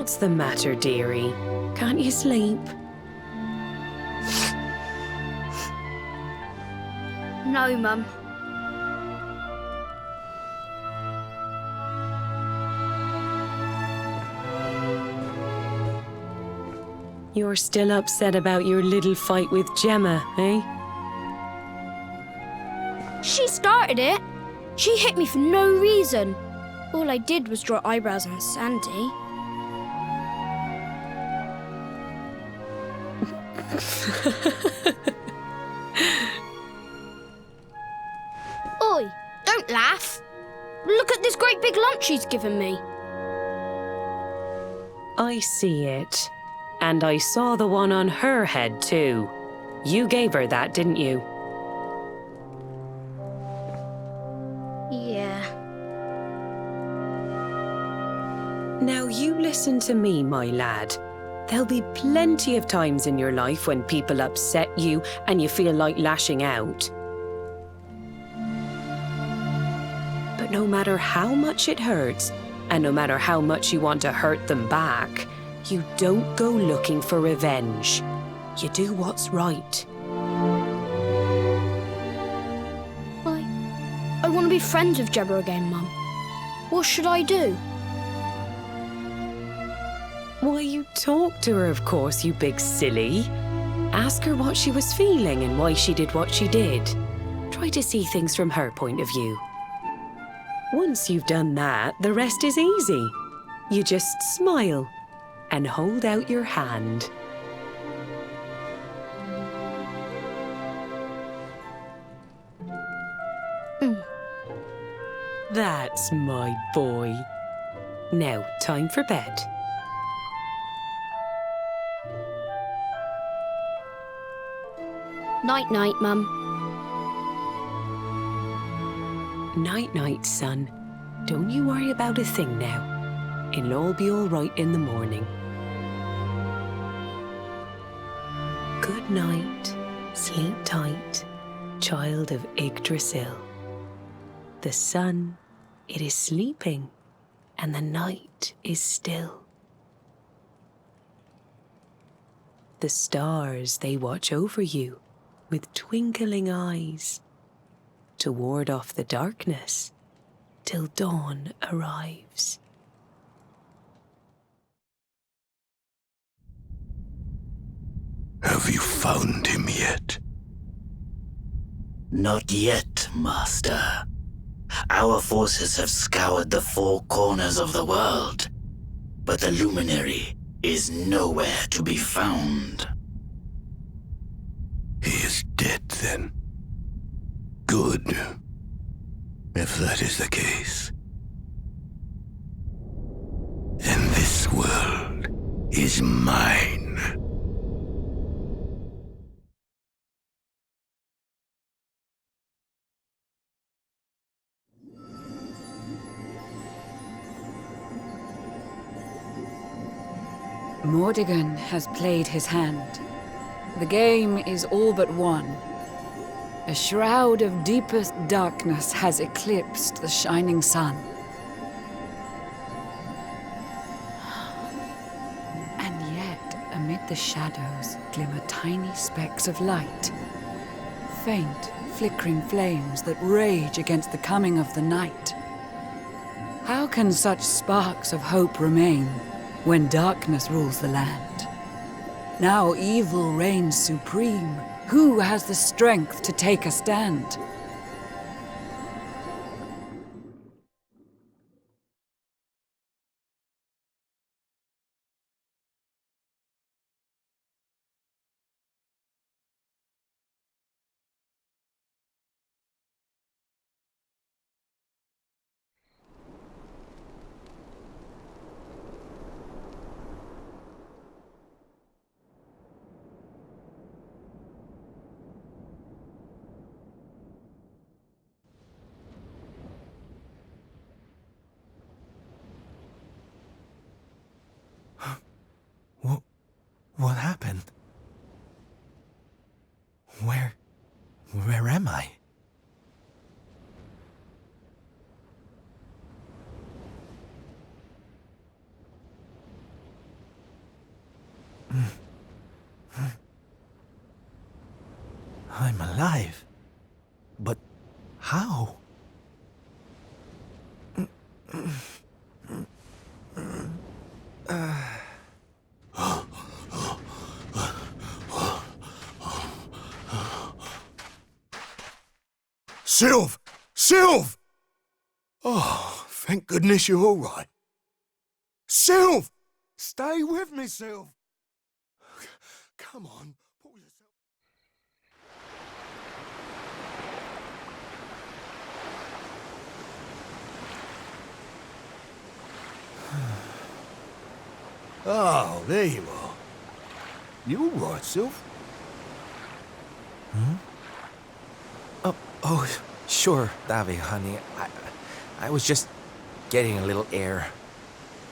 What's the matter, dearie? Can't you sleep? No, Mum. You're still upset about your little fight with Gemma, eh? She started it. She hit me for no reason. All I did was draw eyebrows on Sandy. Oi, don't laugh. Look at this great big lump she's given me. I see it. And I saw the one on her head, too. You gave her that, didn't you? Yeah. Now you listen to me, my lad. There'll be plenty of times in your life when people upset you and you feel like lashing out. But no matter how much it hurts, and no matter how much you want to hurt them back, you don't go looking for revenge. You do what's right. I want to be friends with Gemma again, Mum. What should I do? Why, you talk to her, of course, you big silly. Ask her what she was feeling and why she did what she did. Try to see things from her point of view. Once you've done that, the rest is easy. You just smile and hold out your hand. That's my boy. Now, time for bed. Night-night, Mum. Night-night, son. Don't you worry about a thing now. It'll all be all right in the morning. Good night. Sleep tight, child of Yggdrasil. The sun, it is sleeping, and the night is still. The stars, they watch over you with twinkling eyes to ward off the darkness till dawn arrives. Have you found him yet? Not yet, Master. Our forces have scoured the four corners of the world, but the luminary is nowhere to be found. He is dead, then. Good. If that is the case. Then this world is mine. Mordigan has played his hand. The game is all but won. A shroud of deepest darkness has eclipsed the shining sun. And yet, amid the shadows glimmer tiny specks of light. Faint, flickering flames that rage against the coming of the night. How can such sparks of hope remain when darkness rules the land? Now evil reigns supreme. Who has the strength to take a stand? What happened? Where am I? I'm alive. But how? Sylv! Sylv! Oh, thank goodness you're all right. Sylv! Stay with me, Sylv! Come on, pull yourself... Oh, there you are. You all right, Sylv? Oh, sure, Davy, honey. I was just getting a little air.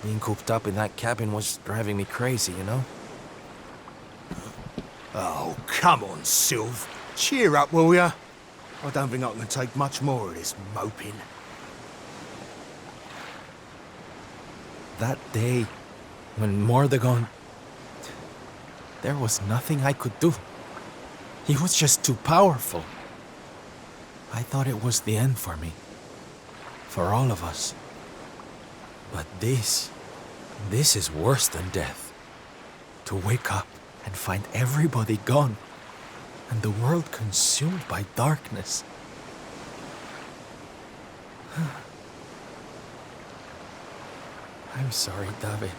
Being cooped up in that cabin was driving me crazy, you know? Oh, come on, Sylv. Cheer up, will ya? I don't think I can take much more of this moping. That day, when Mordegon... There was nothing I could do. He was just too powerful. I thought it was the end for me. For all of us. But this is worse than death. To wake up and find everybody gone, and the world consumed by darkness. I'm sorry, David,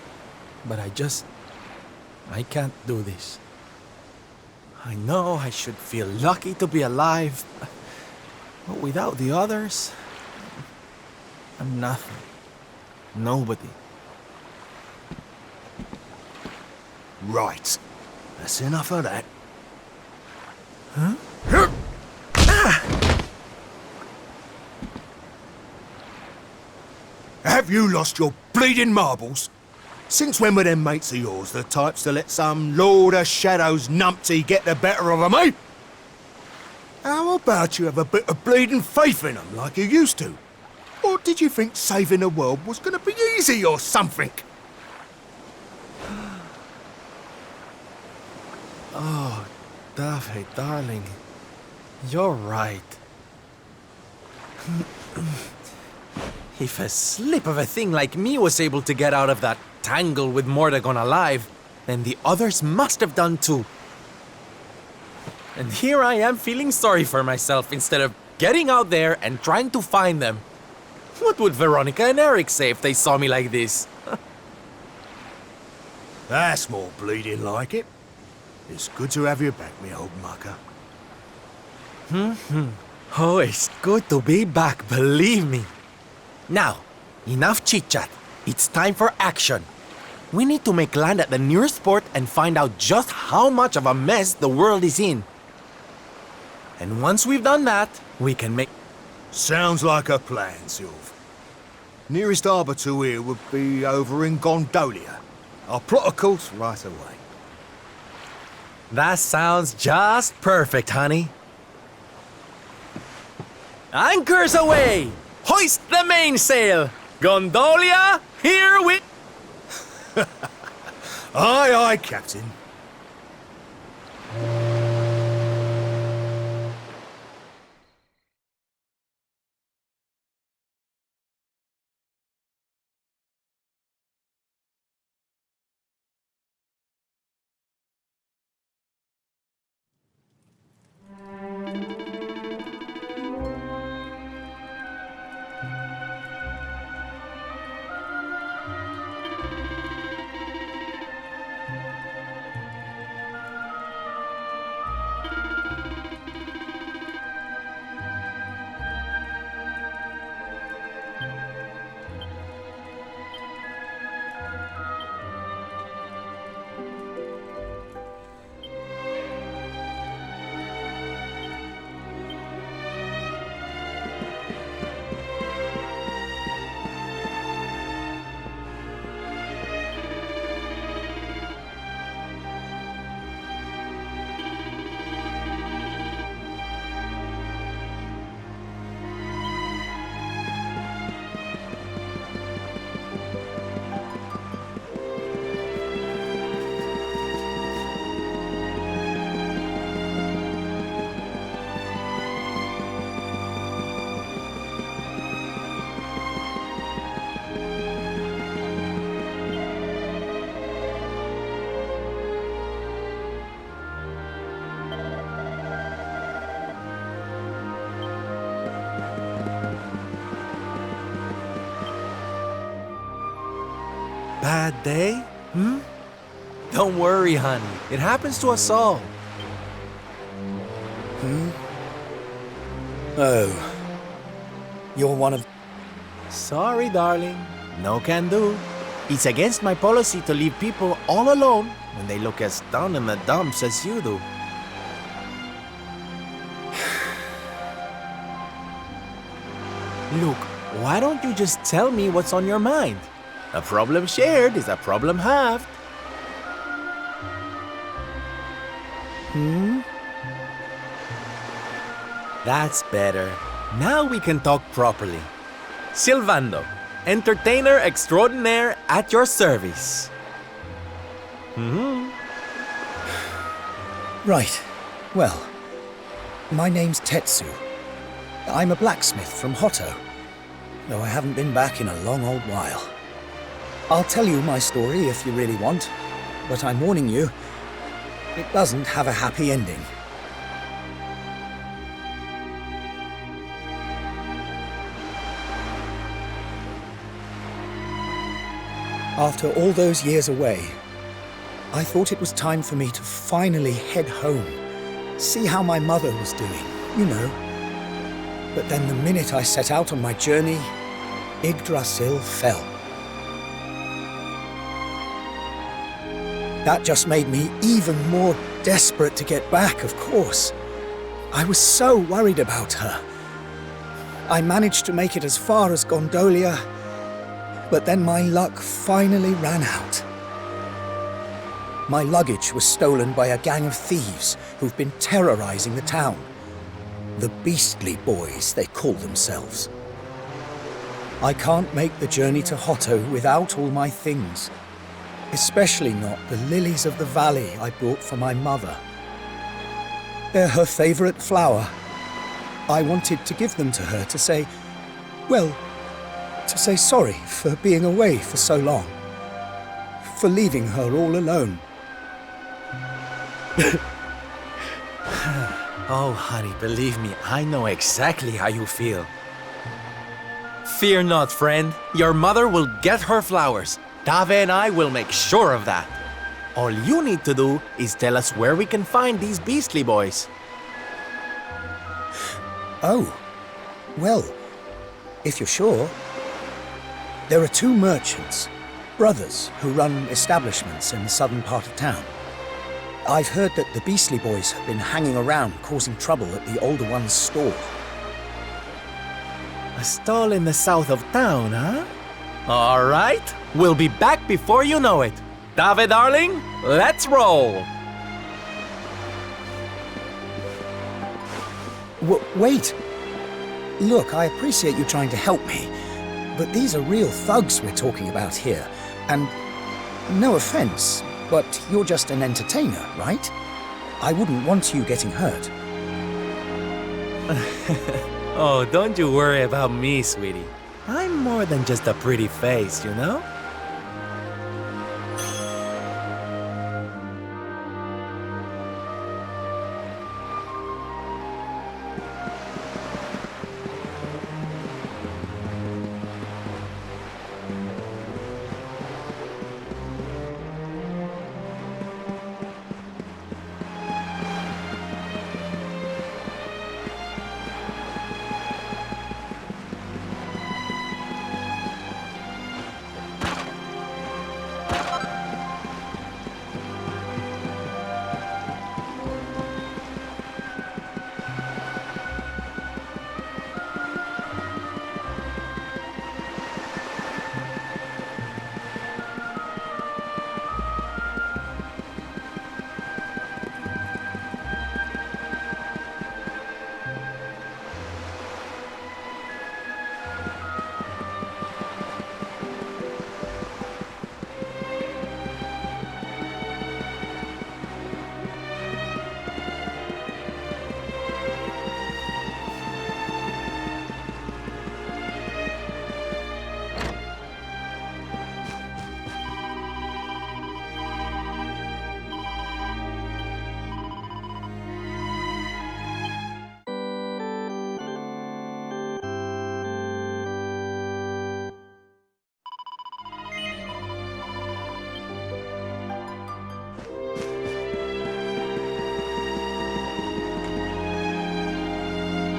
but I can't do this. I know I should feel lucky to be alive, but without the others, I'm nothing. Nobody. Right. That's enough of that. Huh? Have you lost your bleeding marbles? Since when were them mates of yours the types to let some Lord of Shadows numpty get the better of 'em, eh? How about you have a bit of bleeding faith in 'em like you used to? Or did you think saving the world was gonna be easy or something? Oh, David, darling. You're right. If a slip of a thing like me was able to get out of that tangle with Mordegon alive, then the others must have done too. And here I am feeling sorry for myself instead of getting out there and trying to find them. What would Veronica and Eric say if they saw me like this? That's more bleeding like it. It's good to have you back, me old mucker. Oh, it's good to be back, believe me. Now, enough chit-chat. It's time for action. We need to make land at the nearest port and find out just how much of a mess the world is in. And once we've done that, we can make... Sounds like a plan, Sylv. Nearest harbour to here would be over in Gondolia. I'll plot a course right away. That sounds just perfect, honey. Anchors away! Hoist the mainsail! Gondolia, here we... Aye, aye, Captain. bad day? Don't worry, honey. It happens to us all. Oh. You're one of... Sorry, darling. No can do. It's against my policy to leave people all alone when they look as down in the dumps as you do. Look, why don't you just tell me what's on your mind? A problem shared is a problem halved. That's better. Now we can talk properly. Sylvando, entertainer extraordinaire at your service. Right. Well, my name's Tetsu. I'm a blacksmith from Hotto, though I haven't been back in a long old while. I'll tell you my story if you really want, but I'm warning you, it doesn't have a happy ending. After all those years away, I thought it was time for me to finally head home, see how my mother was doing, you know. But then the minute I set out on my journey, Yggdrasil fell. That just made me even more desperate to get back, of course. I was so worried about her. I managed to make it as far as Gondolia, but then my luck finally ran out. My luggage was stolen by a gang of thieves who've been terrorizing the town. The Beastly Boys, they call themselves. I can't make the journey to Hotto without all my things. Especially not the lilies of the valley I brought for my mother. They're her favorite flower. I wanted to give them to her to say, well, to say sorry for being away for so long. For leaving her all alone. Oh, honey, believe me, I know exactly how you feel. Fear not, friend. Your mother will get her flowers. Dave and I will make sure of that. All you need to do is tell us where we can find these Beastly Boys. Oh, well, if you're sure. There are two merchants, brothers, who run establishments in the southern part of town. I've heard that the Beastly Boys have been hanging around causing trouble at the older one's store. A stall in the south of town, huh? All right, we'll be back before you know it. Dave, darling, let's roll. Wait. Look, I appreciate you trying to help me, but these are real thugs we're talking about here, and no offense, but you're just an entertainer, right? I wouldn't want you getting hurt. Oh, don't you worry about me, sweetie. I'm more than just a pretty face, you know?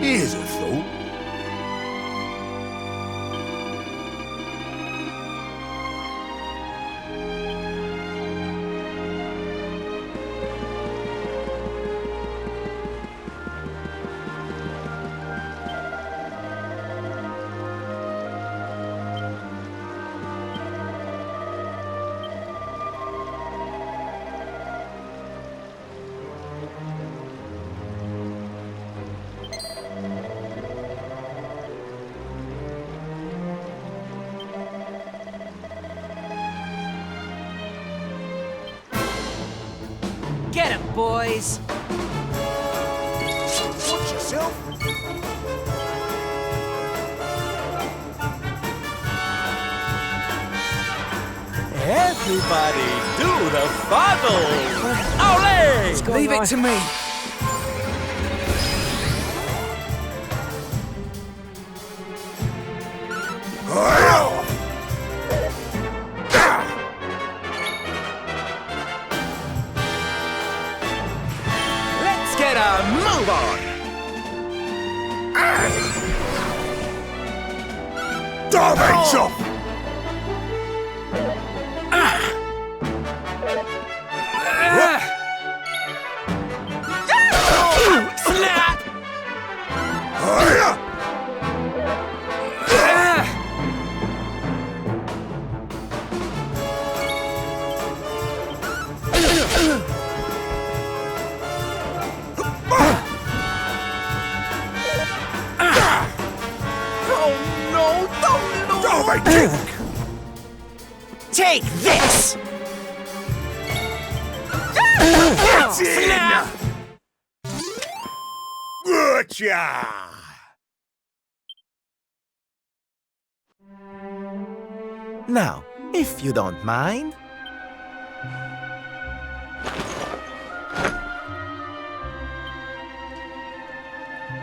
Here's a thought. Get 'em, boys! Watch yourself. Everybody do the foggle! Ole! Leave it to me. Let's get a move on! Damage off! Snap! Take this! Snap! Gotcha! Now, if you don't mind.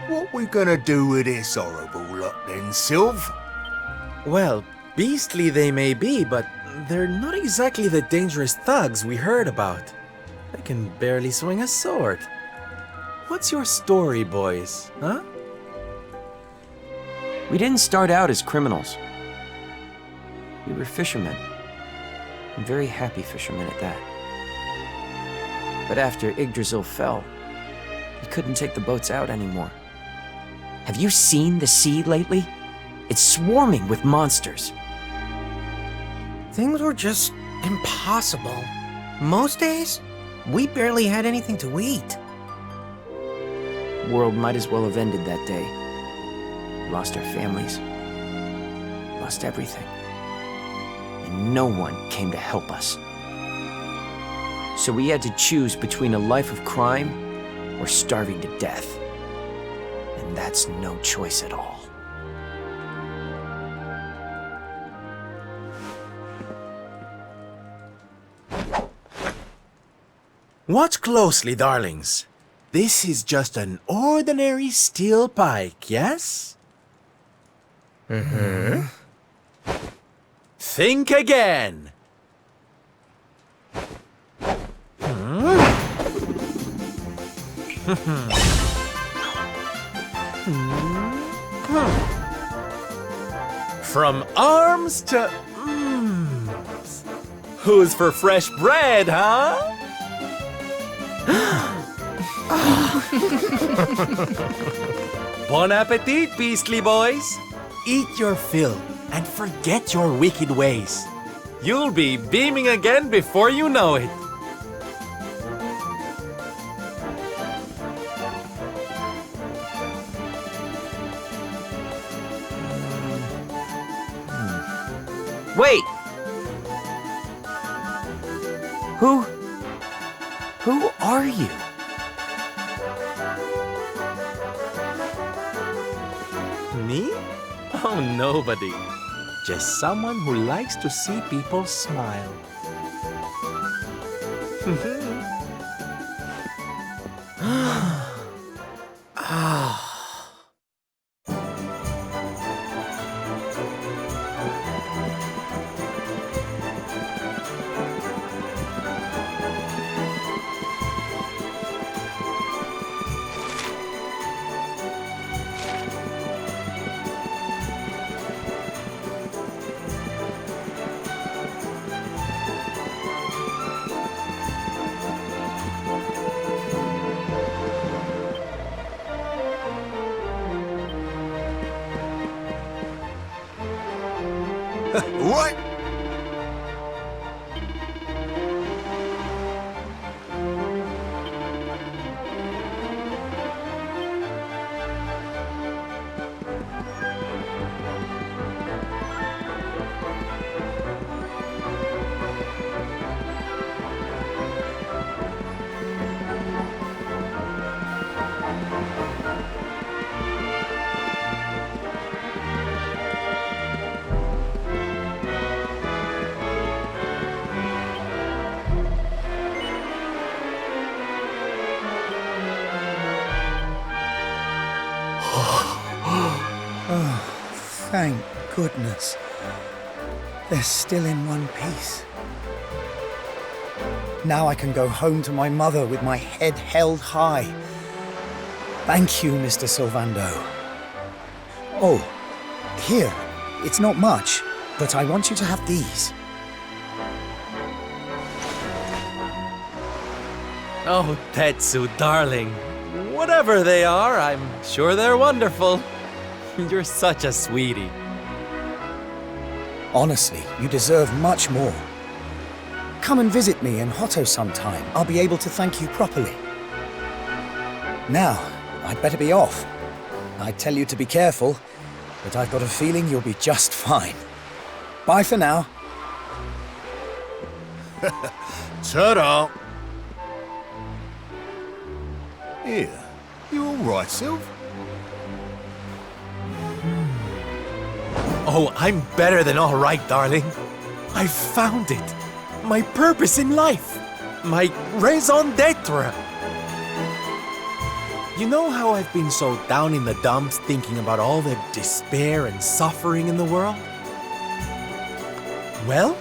What we gonna do with this horrible lot then, Sylv? Well, beastly they may be, but they're not exactly the dangerous thugs we heard about. They can barely swing a sword. What's your story, boys, huh? We didn't start out as criminals. We were fishermen. And very happy fishermen at that. But after Yggdrasil fell, we couldn't take the boats out anymore. Have you seen the sea lately? It's swarming with monsters. Things were just impossible. Most days, we barely had anything to eat. The world might as well have ended that day. We lost our families. Lost everything. And no one came to help us. So we had to choose between a life of crime or starving to death. And that's no choice at all. Watch closely, darlings. This is just an ordinary steel pike, yes? Mm-hmm. Think again. From arms to... Who's for fresh bread, huh? Bon appetit, beastly boys! Eat your fill and forget your wicked ways. You'll be beaming again before you know it. Wait! Who are you? Me? Oh, nobody. Just someone who likes to see people smile. Thank goodness. They're still in one piece. Now I can go home to my mother with my head held high. Thank you, Mr. Sylvando. Oh, here. It's not much, but I want you to have these. Oh, Tetsu, darling. Whatever they are, I'm sure they're wonderful. You're such a sweetie. Honestly, you deserve much more. Come and visit me in Hotto sometime. I'll be able to thank you properly. Now, I'd better be off. I'd tell you to be careful, but I've got a feeling you'll be just fine. Bye for now. Ta-da! Here, you all right, Sylv? Oh, I'm better than all right, darling. I found it. My purpose in life. My raison d'etre. You know how I've been so down in the dumps thinking about all the despair and suffering in the world? Well,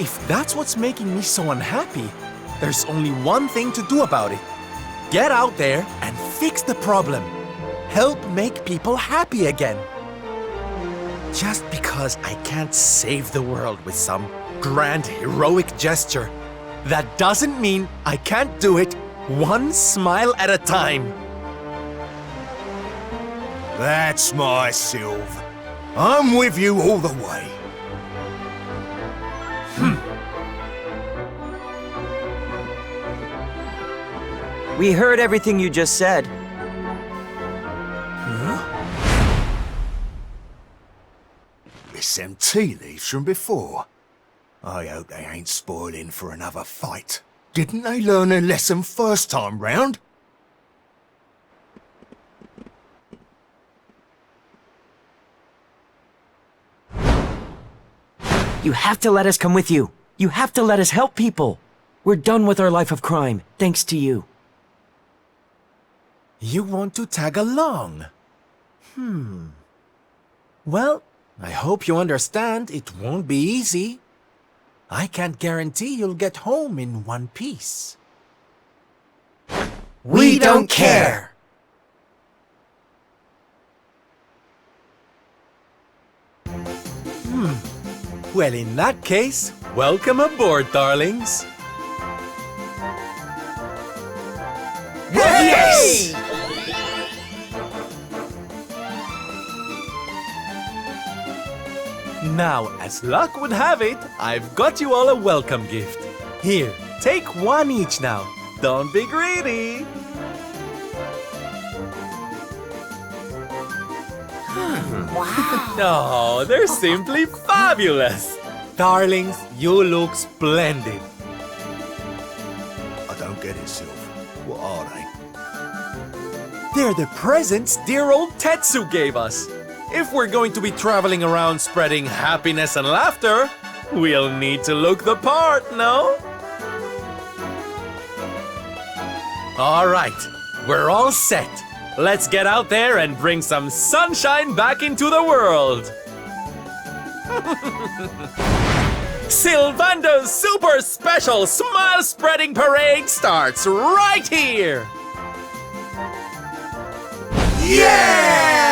if that's what's making me so unhappy, there's only one thing to do about it. Get out there and fix the problem. Help make people happy again. Just because I can't save the world with some grand heroic gesture, that doesn't mean I can't do it one smile at a time. That's my Sylv. I'm with you all the way. We heard everything you just said. It's them tea leaves from before. I hope they ain't spoiling for another fight. Didn't they learn their lesson first time round? You have to let us come with you. You have to let us help people. We're done with our life of crime, thanks to you. You want to tag along? Well, I hope you understand it won't be easy. I can't guarantee you'll get home in one piece. We don't care! Well, in that case, welcome aboard, darlings. Yes! Now, as luck would have it, I've got you all a welcome gift. Here, take one each now. Don't be greedy. Oh, they're simply fabulous. Darlings, you look splendid. I don't get it, Sylv. What are they? They're the presents dear old Tetsu gave us. If we're going to be traveling around spreading happiness and laughter, we'll need to look the part, no? All right, we're all set. Let's get out there and bring some sunshine back into the world. Sylvando's super special smile spreading parade starts right here. Yeah!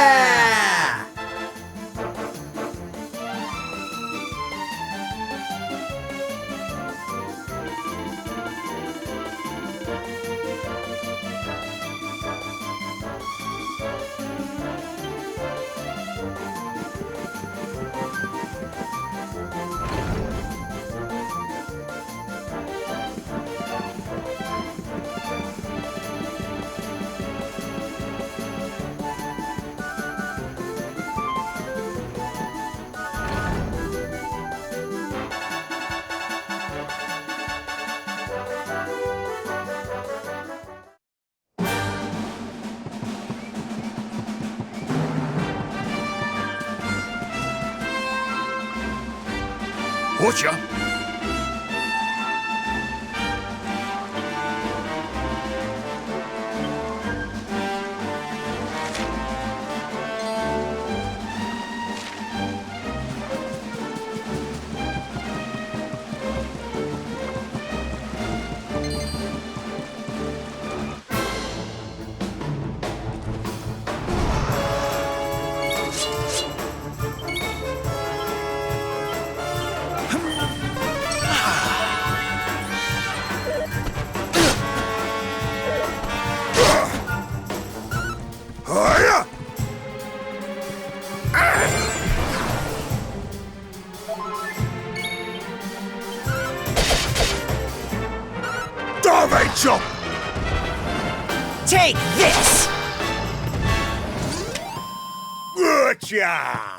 Watcha! Take this! Gotcha!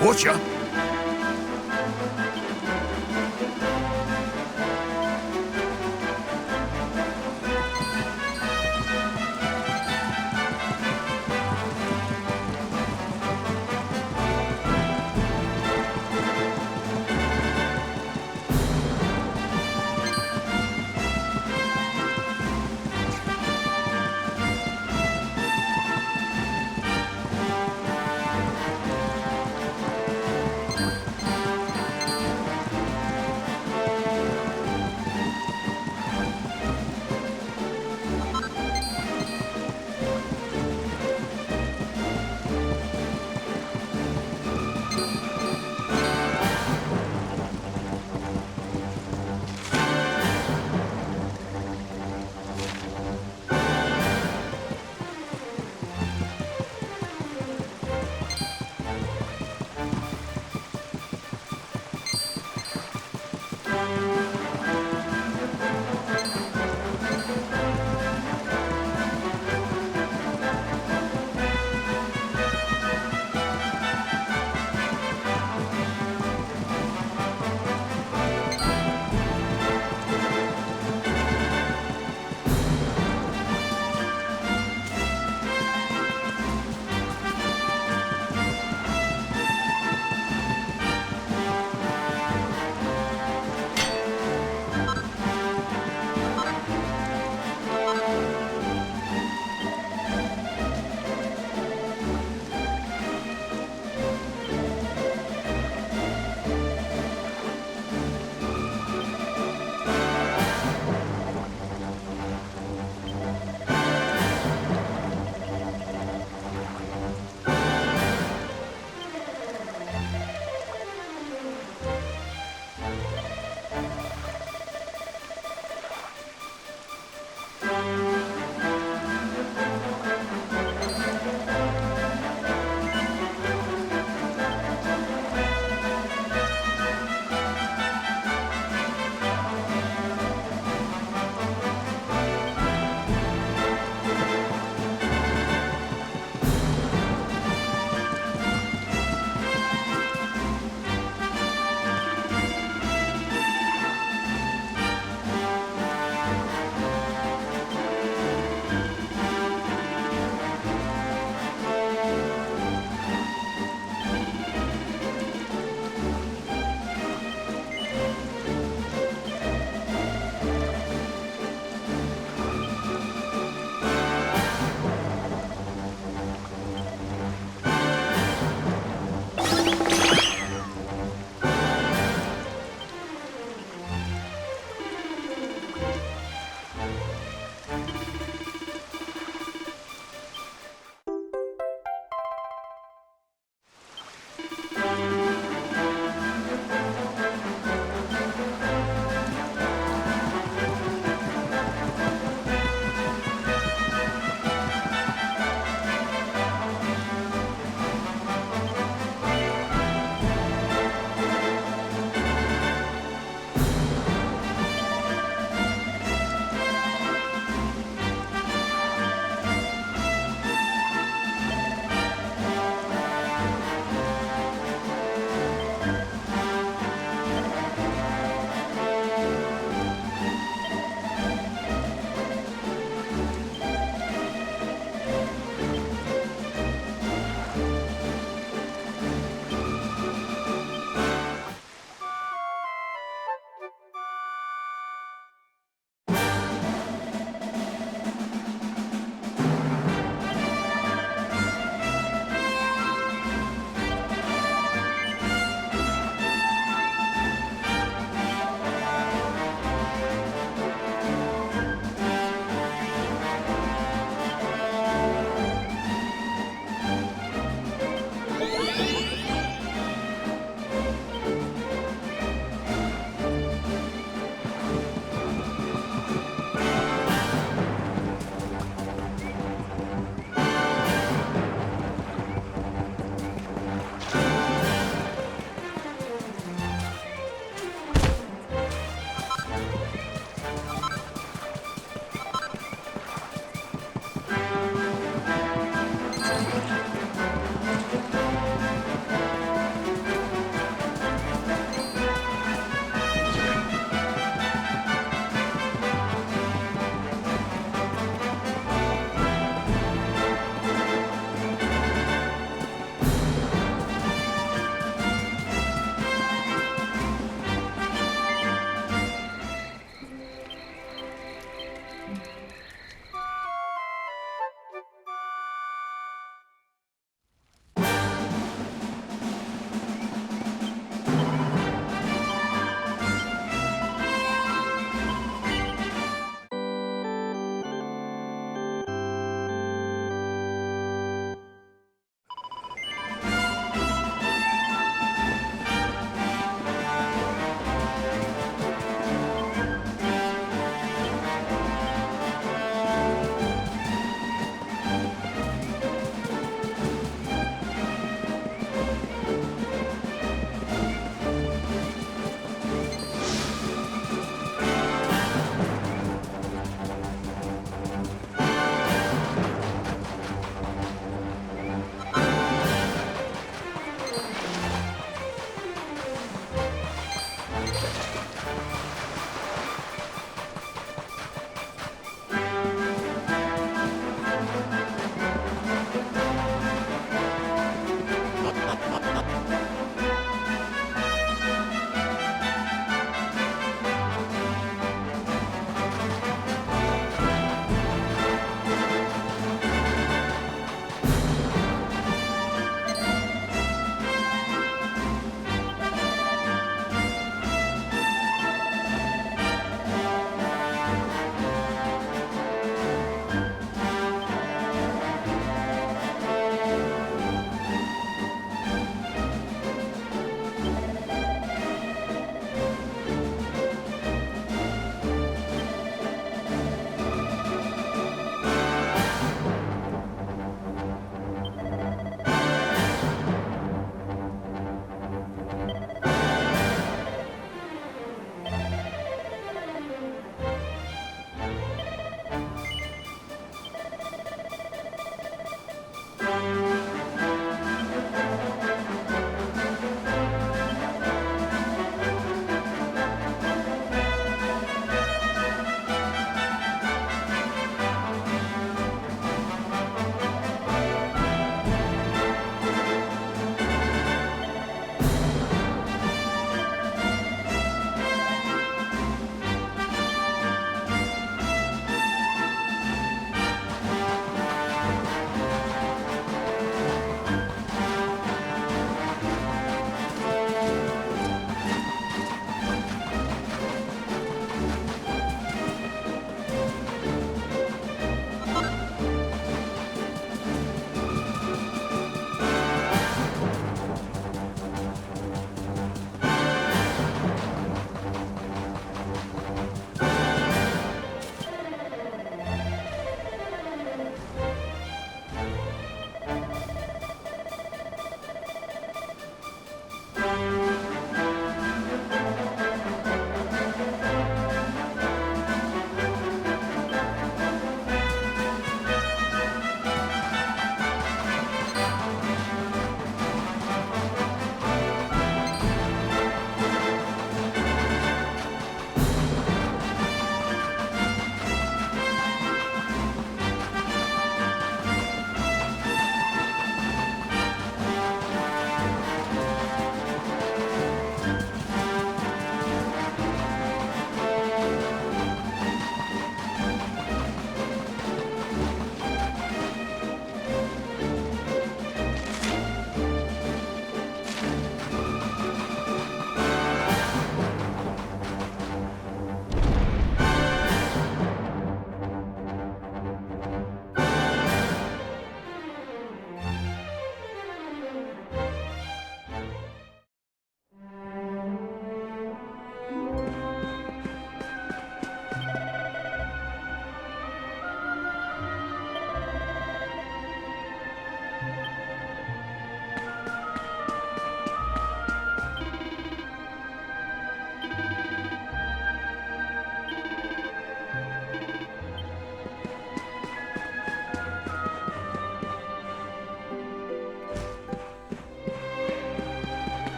Gotcha!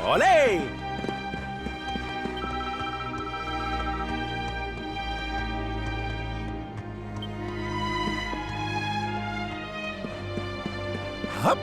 Ole! Hup!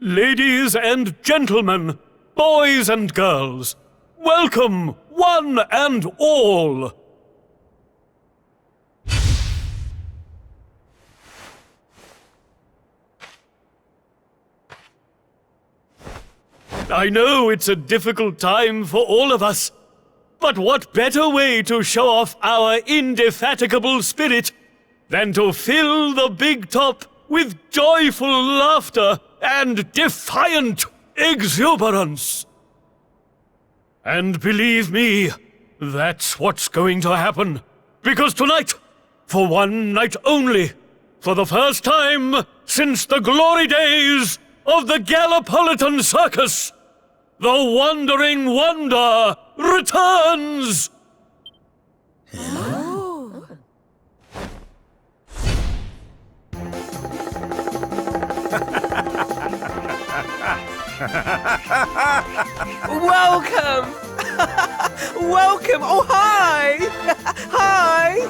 Ladies and gentlemen, boys and girls, welcome, one and all. I know it's a difficult time for all of us, but what better way to show off our indefatigable spirit than to fill the big top with joyful laughter and defiant exuberance? And believe me, that's what's going to happen. Because tonight, for one night only, for the first time since the glory days of the Gallipolitan Circus, the Wandering Wonder returns! Welcome! Welcome! Oh, hi! Hi!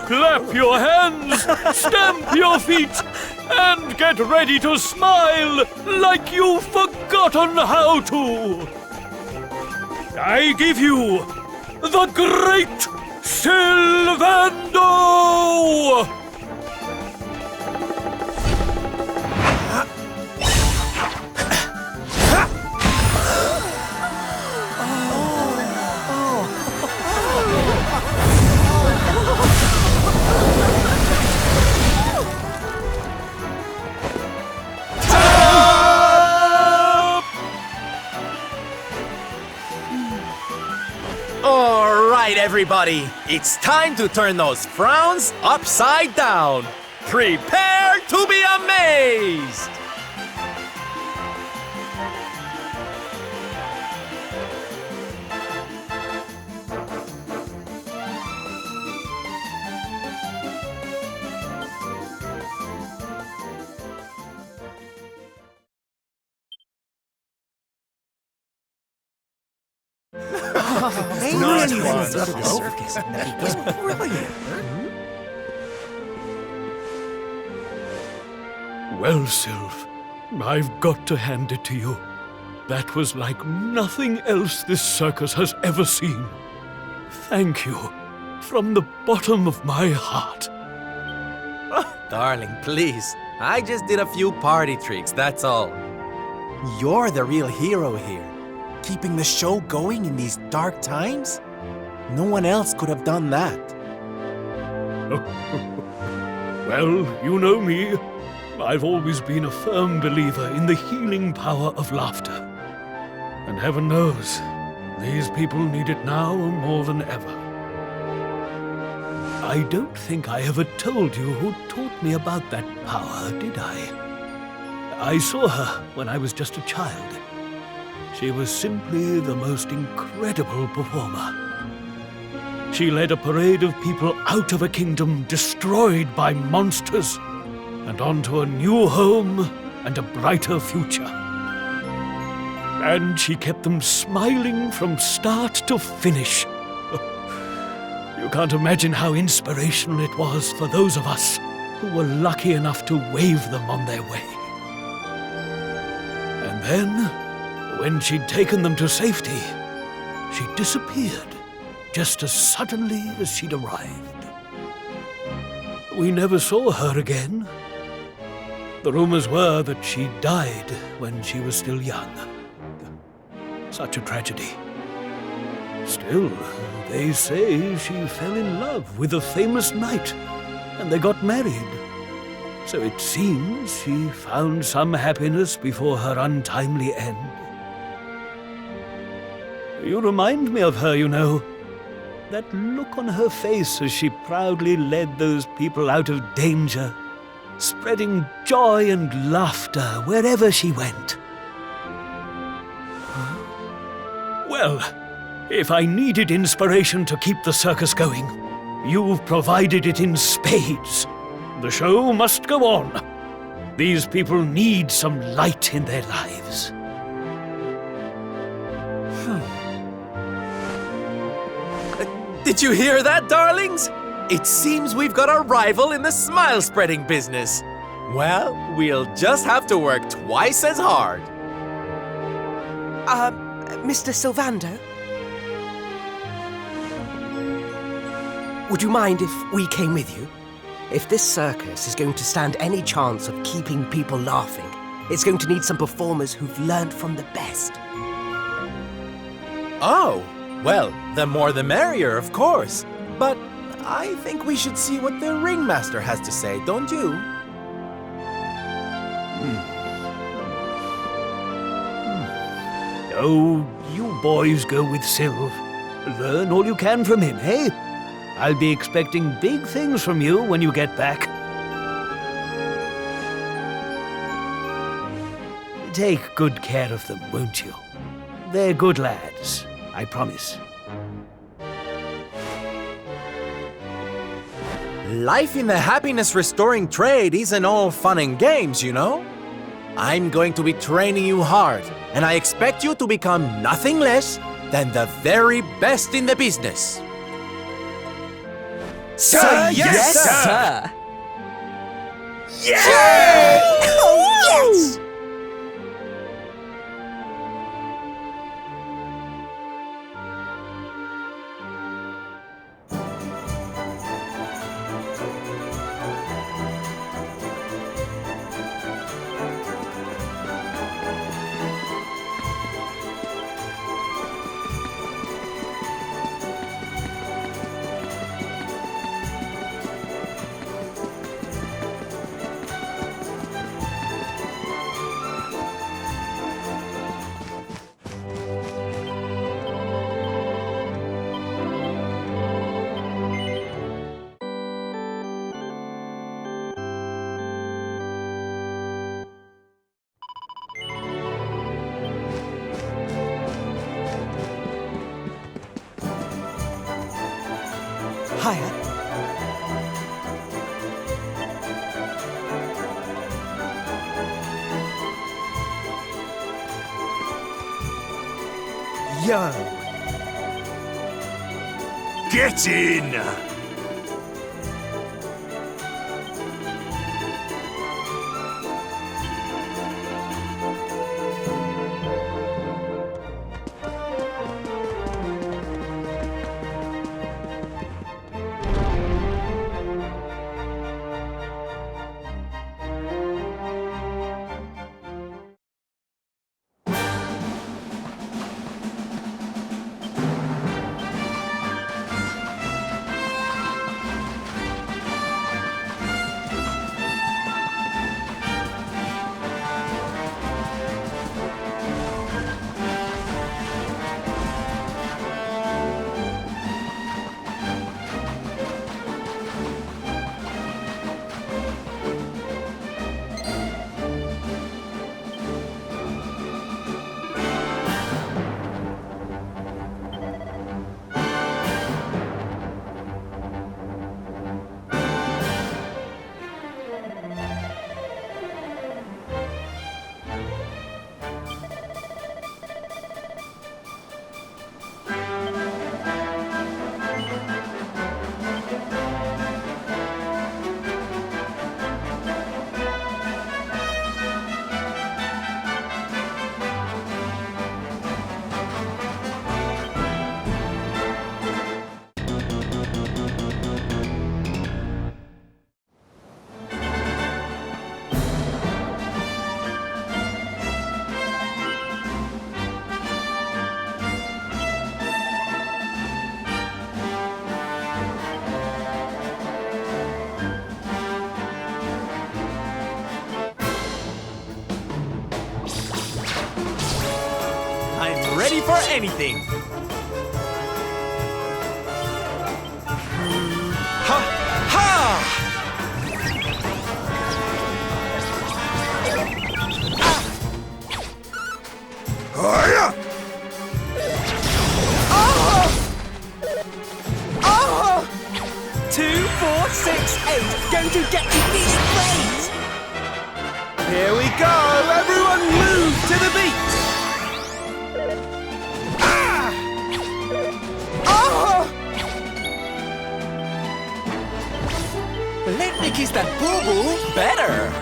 Clap your hands, stamp your feet, and get ready to smile like you've forgotten how to. I give you the great Sylvando! All right, everybody, it's time to turn those frowns upside down. Prepare to be amazed! Well, Sylv, I've got to hand it to you. That was like nothing else this circus has ever seen. Thank you, from the bottom of my heart. Darling, please. I just did a few party tricks, that's all. You're the real hero here. Keeping the show going in these dark times? No one else could have done that. Well, you know me. I've always been a firm believer in the healing power of laughter. And heaven knows, these people need it now more than ever. I don't think I ever told you who taught me about that power, did I? I saw her when I was just a child. She was simply the most incredible performer. She led a parade of people out of a kingdom destroyed by monsters and onto a new home and a brighter future. And she kept them smiling from start to finish. You can't imagine how inspirational it was for those of us who were lucky enough to wave them on their way. And then, when she'd taken them to safety, she disappeared just as suddenly as she'd arrived. We never saw her again. The rumors were that she died when she was still young. Such a tragedy. Still, they say she fell in love with a famous knight, and they got married. So it seems she found some happiness before her untimely end. You remind me of her, you know. That look on her face as she proudly led those people out of danger, spreading joy and laughter wherever she went. Well, if I needed inspiration to keep the circus going, you've provided it in spades. The show must go on. These people need some light in their lives. Did you hear that, darlings? It seems we've got a rival in the smile-spreading business. Well, we'll just have to work twice as hard. Mr. Sylvando? Would you mind if we came with you? If this circus is going to stand any chance of keeping people laughing, it's going to need some performers who've learned from the best. Oh, well, the more the merrier, of course. But I think we should see what the ringmaster has to say, don't you? Oh, you boys go with Sylv. Learn all you can from him, eh? I'll be expecting big things from you when you get back. Take good care of them, won't you? They're good lads, I promise. Life in the happiness-restoring trade isn't all fun and games, you know? I'm going to be training you hard, and I expect you to become nothing less than the very best in the business. Sir, yes, sir! Yeah! Oh, yes! Hiya. Yo! Get in! I'm ready for anything. Ha! Ha! Hiya! Oh! Oh! 2, 4, 6, 8. Going to get you these plays! Here we go! Everyone move to the beat! Oh! Cookies that boo-boo better.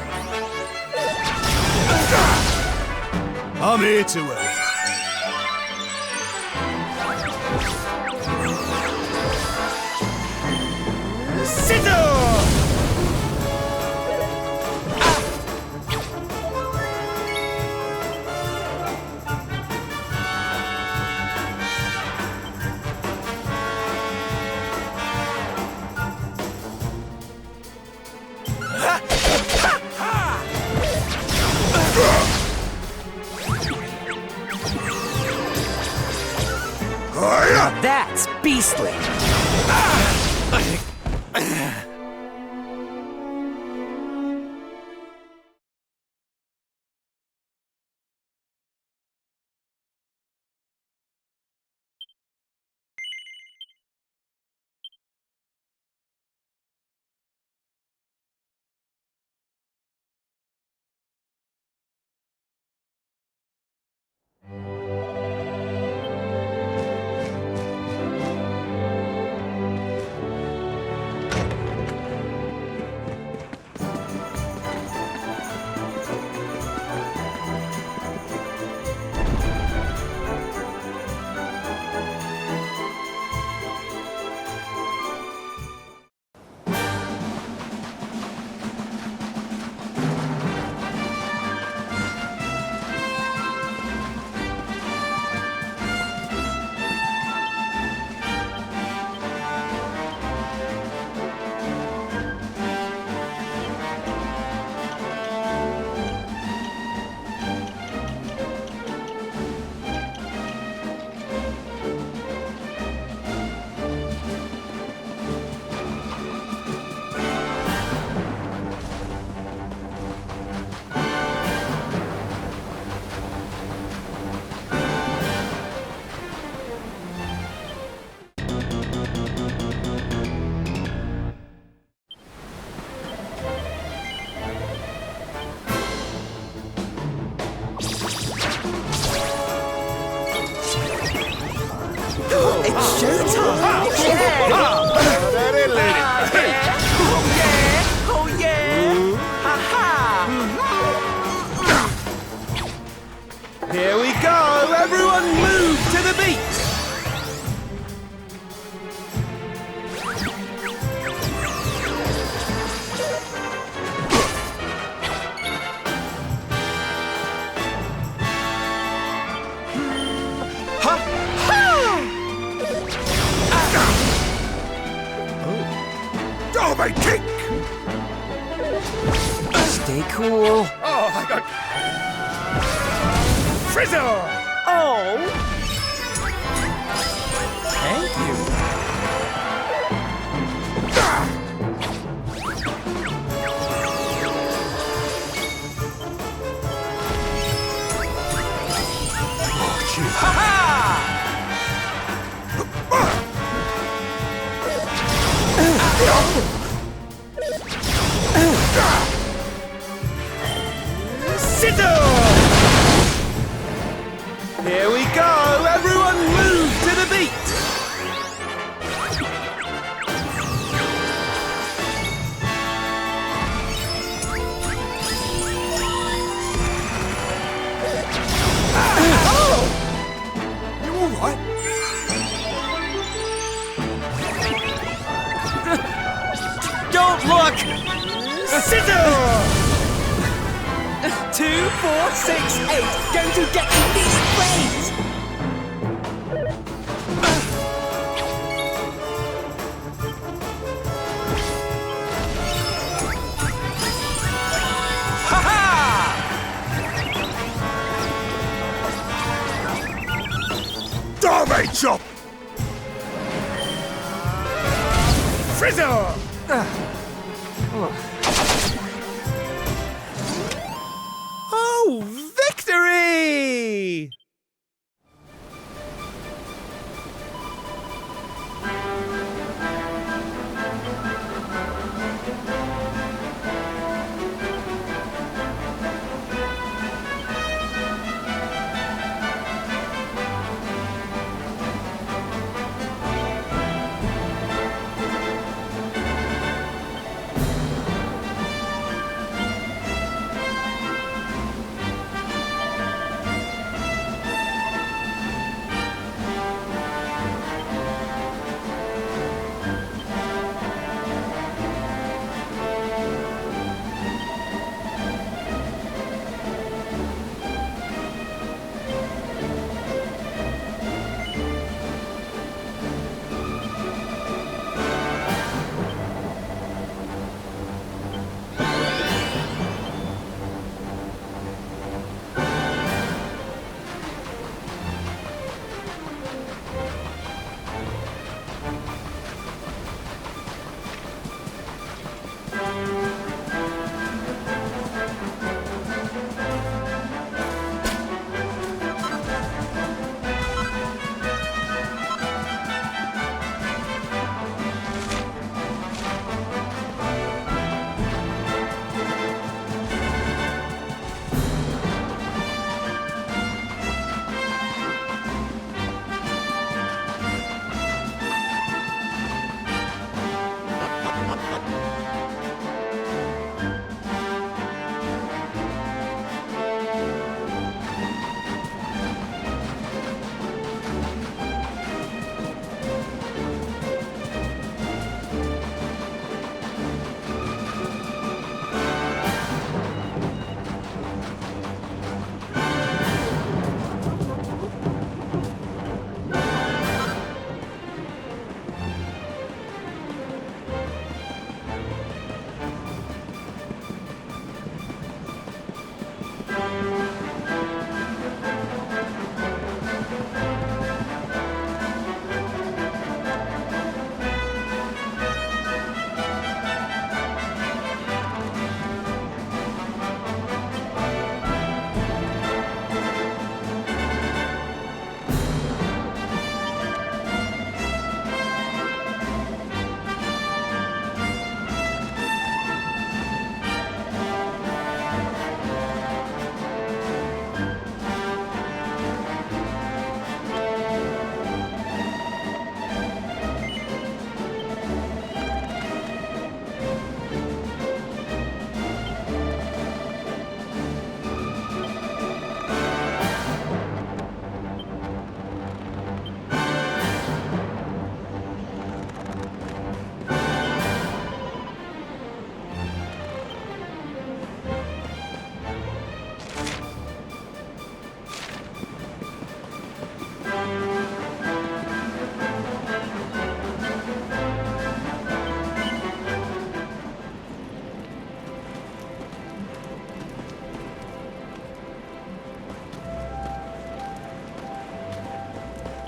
I'm here to help. That's beastly. It's showtime! Yeah! Oh yeah! Ha ha! Here we go! Everyone move to the beat! Kick! Stay cool. Oh, I got... Frizzle! Oh! Thank you. Here we go! Everyone move to the beat! You all right? Don't look! Scissor! 2, 4, 6, 8. Going to get you these plates! Darby chop! Frizzle! Oh, victory!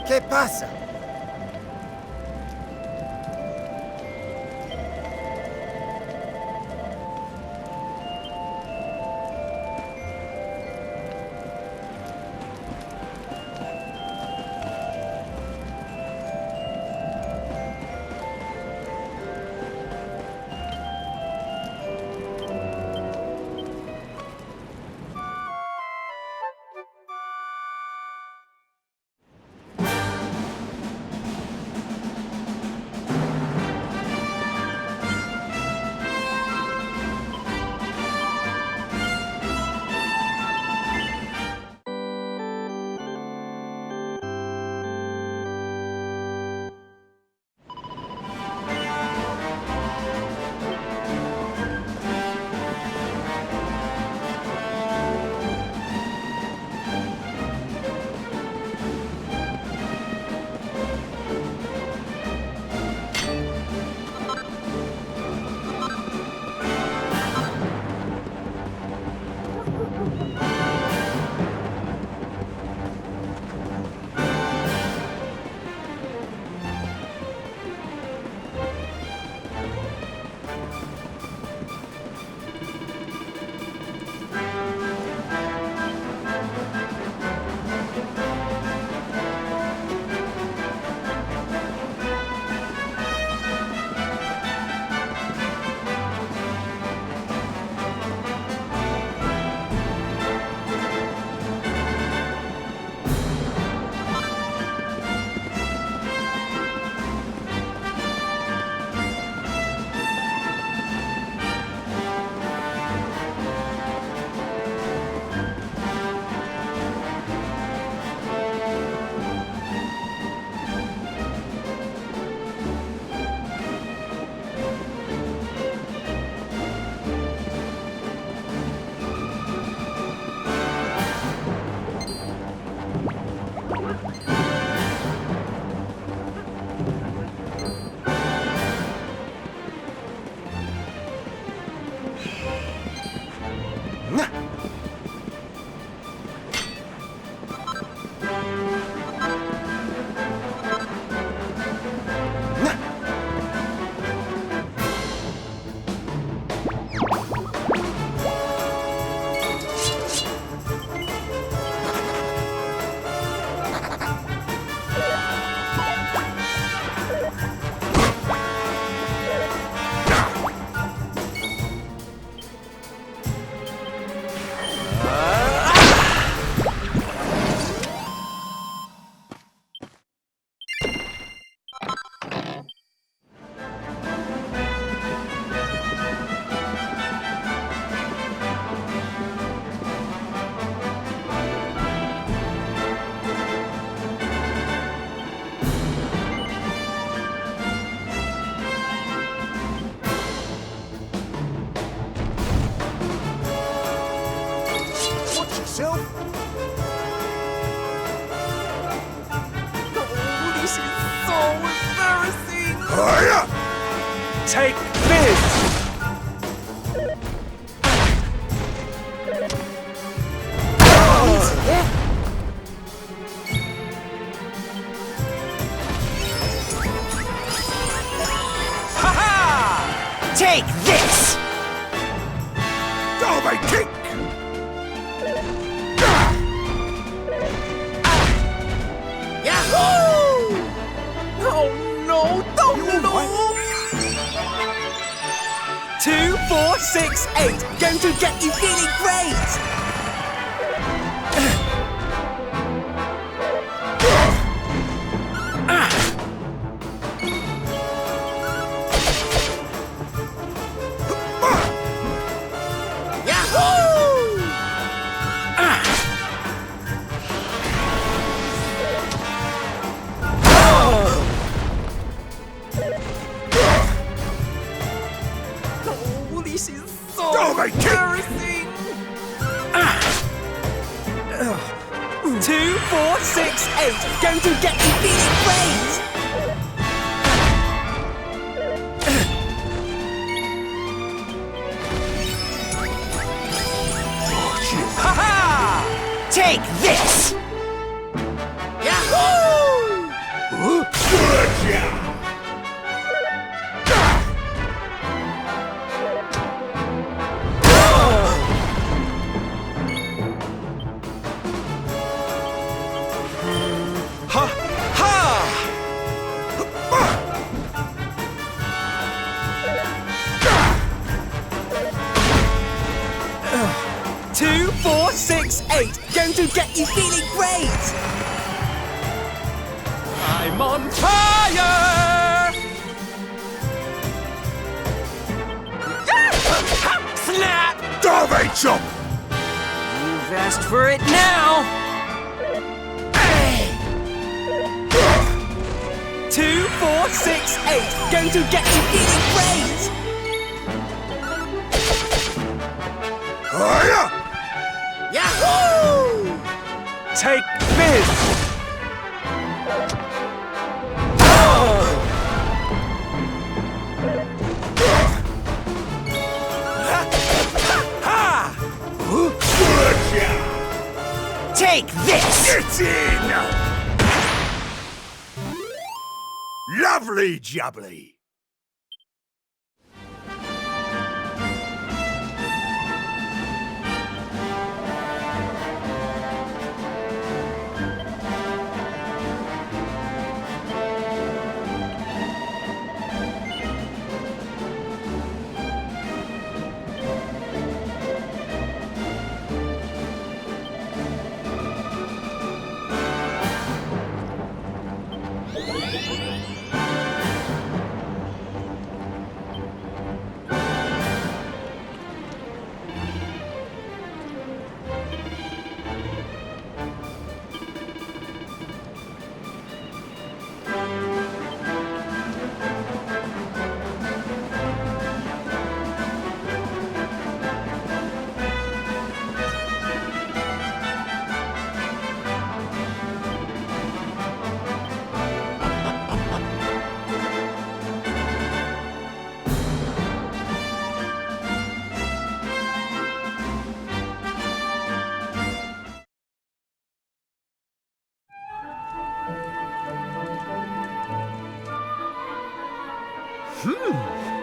¿Qué pasa? Take this! Ha-ha! Take this! Derby kick! Yahoo! Oh no, don't no! 2, 4, 6, 8. Going to get you feeling great! This is so embarrassing! 2, 4, 6, 8. Going to get you feeling great! Ha-ha! Take this! Yahoo! Ha! Ha! 2, 4, 6, 8. Going to get you feeling great. I'm on fire! Snap! Darby chop! You've asked for it now. 2, 4, 6, 8. Going to get you feeling great. Hiya! Yahoo! Take this! Take this! Get in! Lovely jubbly!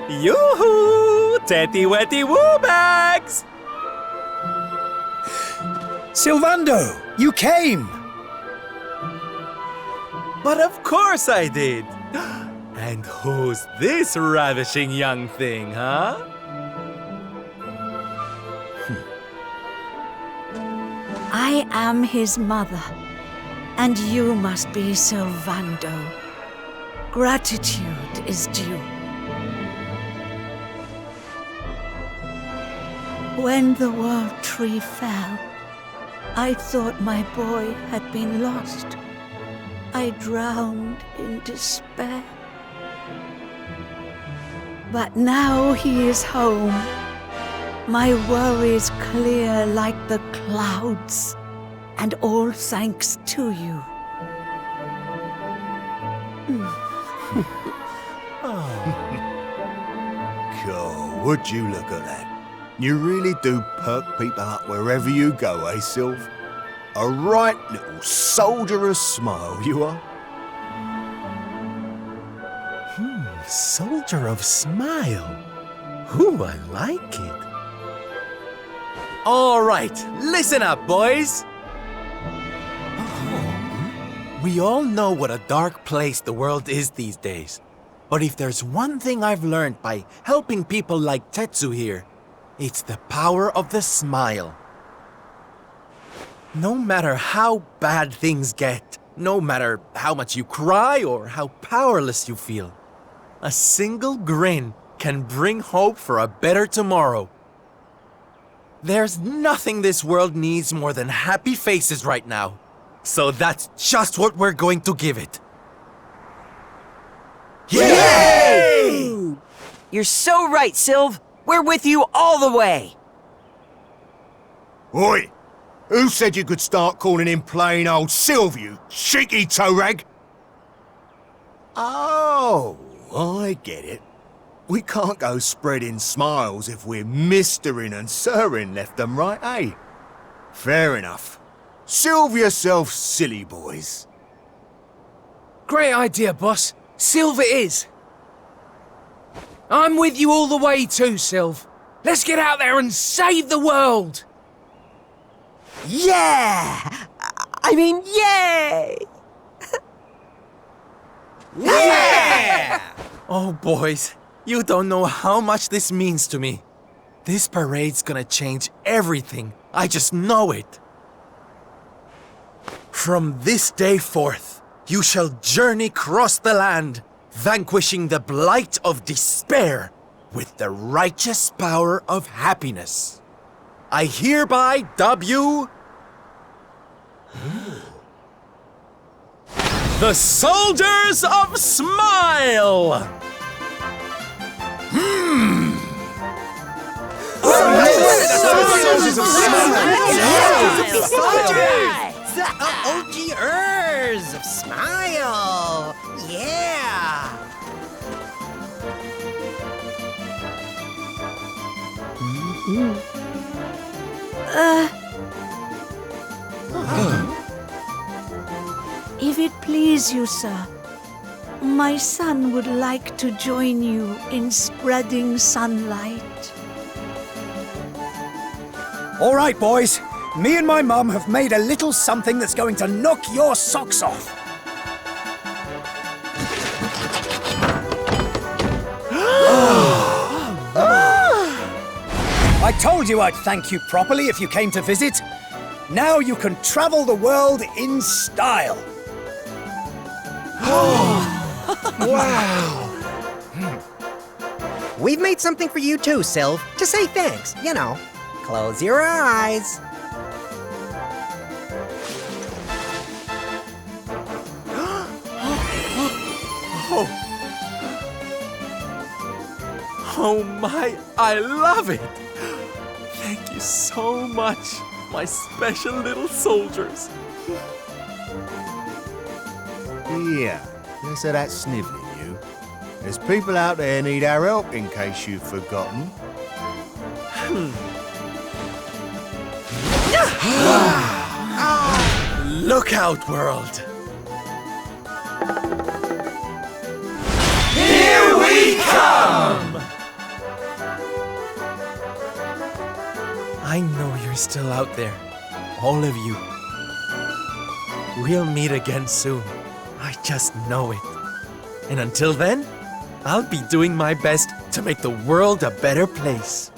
Yoo-hoo! Tetty wetty woo bags! Sylvando, you came! But of course I did! And who's this ravishing young thing, huh? I am his mother, and you must be Sylvando. Gratitude is due. When the world tree fell, I thought my boy had been lost. I drowned in despair. But now he is home. My worries clear like the clouds, and all thanks to you. God, would you look at that? You really do perk people up wherever you go, eh, Sylv? A right little soldierous smile, you are. Soldier of Smile. Ooh, I like it. All right, listen up, boys. We all know what a dark place the world is these days. But if there's one thing I've learned by helping people like Tetsu here, it's the power of the smile. No matter how bad things get, no matter how much you cry or how powerless you feel, a single grin can bring hope for a better tomorrow. There's nothing this world needs more than happy faces right now. So that's just what we're going to give it. Yay! You're so right, Sylv. We're with you all the way. Oi! Who said you could start calling him plain old Sylv, you cheeky toe rag? Oh, I get it. We can't go spreading smiles if we're mistering and sirring left and right, eh? Fair enough. Sylv yourself, silly boys. Great idea, boss. Sylv it is. I'm with you all the way too, Sylv. Let's get out there and save the world! Yeah! I mean, yay! Oh, boys, you don't know how much this means to me. This parade's gonna change everything. I just know it. From this day forth, you shall journey across the land, vanquishing the blight of despair with the righteous power of happiness. I hereby dub you the Soldiers of Smile! Soldiers of Soldiers! The OGers of Smile! Yeah! If it please you, sir, my son would like to join you in spreading sunlight. All right, boys. Me and my mum have made a little something that's going to knock your socks off. I told you I'd thank you properly if you came to visit. Now you can travel the world in style. Wow! We've made something for you too, Sylv, to say thanks, you know. Close your eyes. Oh my, I love it! Thank you so much, my special little soldiers. Yeah, less of that snivelling, you. There's people out there need our help, in case you've forgotten. Look out, world! Here we come! I know you're still out there, all of you. We'll meet again soon. I just know it. And until then, I'll be doing my best to make the world a better place.